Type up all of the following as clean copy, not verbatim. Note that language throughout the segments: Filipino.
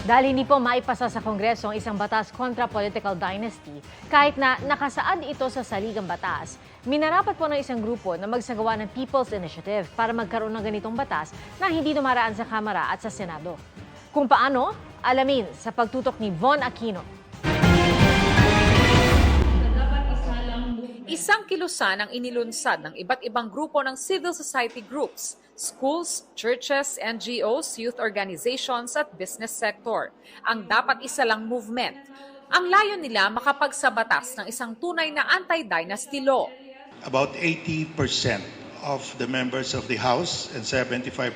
Dahil hindi po maipasa sa Kongreso ang isang batas kontra political dynasty, kahit na nakasaad ito sa saligang batas, minarapat po ng isang grupo na magsagawa ng People's Initiative para magkaroon ng ganitong batas na hindi dumaraan sa Kamara at sa Senado. Kung paano, alamin sa pagtutok ni Von Aquino. Isang kilusan ang inilunsad ng iba't ibang grupo ng civil society groups, schools, churches, NGOs, youth organizations at business sector. Ang dapat isa lang movement. Ang layon nila makapagsabatas ng isang tunay na anti-dynasty law. About 80% of the members of the House and 75%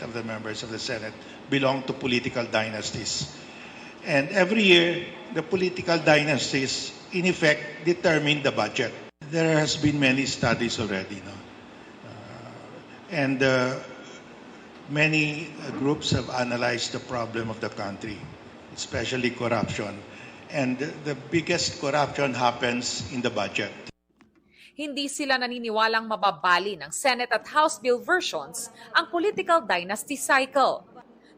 of the members of the Senate belong to political dynasties. And every year, the political dynasties, in effect, determine the budget. There has been many studies already, no? Many groups have analyzed the problem of the country, especially corruption. And the biggest corruption happens in the budget. Hindi sila naniniwalang mababali ng Senate at House bill versions ang political dynasty cycle.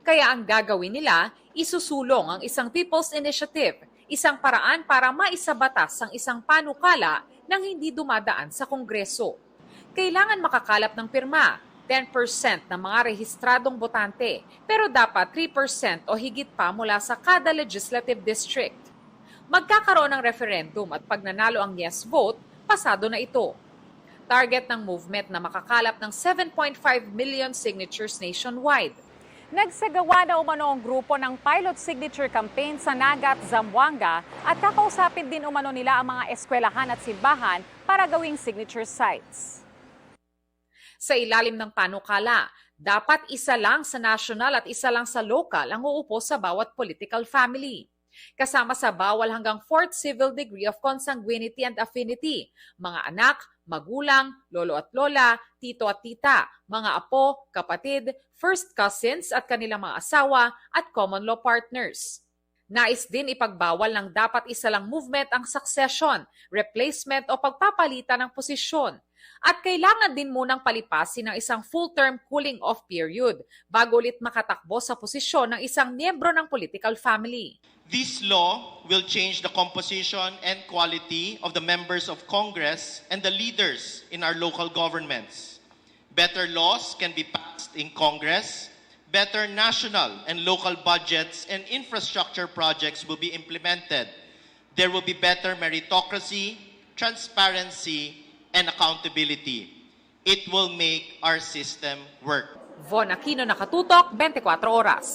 Kaya ang gagawin nila, isusulong ang isang People's Initiative, isang paraan para maisabatas ang isang panukala nang hindi dumadaan sa Kongreso. Kailangan makakalap ng pirma, 10% ng mga rehistradong botante, pero dapat 3% o higit pa mula sa kada legislative district. Magkakaroon ng referendum at pag nanalo ang yes vote, pasado na ito. Target ng movement na makakalap ng 7.5 million signatures nationwide. Nagsagawa na umano ang grupo ng pilot signature campaign sa Naga at Zamboanga at kakausapin din umano nila ang mga eskwelahan at simbahan para gawing signature sites. Sa ilalim ng panukala, dapat isa lang sa national at isa lang sa local ang uupo sa bawat political family. Kasama sa bawal hanggang 4th civil degree of consanguinity and affinity, mga anak, magulang, lolo at lola, tito at tita, mga apo, kapatid, first cousins at kanilang mga asawa at common law partners. Nais din ipagbawal ng dapat isa lang movement ang succession, replacement o pagpapalitan ng posisyon. At kailangan din munang palipasin ng isang full-term cooling-off period bago ulit makatakbo sa posisyon ng isang miyembro ng political family. This law will change the composition and quality of the members of Congress and the leaders in our local governments. Better laws can be passed in Congress. Better national and local budgets and infrastructure projects will be implemented. There will be better meritocracy, transparency, and accountability. It will make our system work. Von Aquino, Nakatutok, 24 Oras.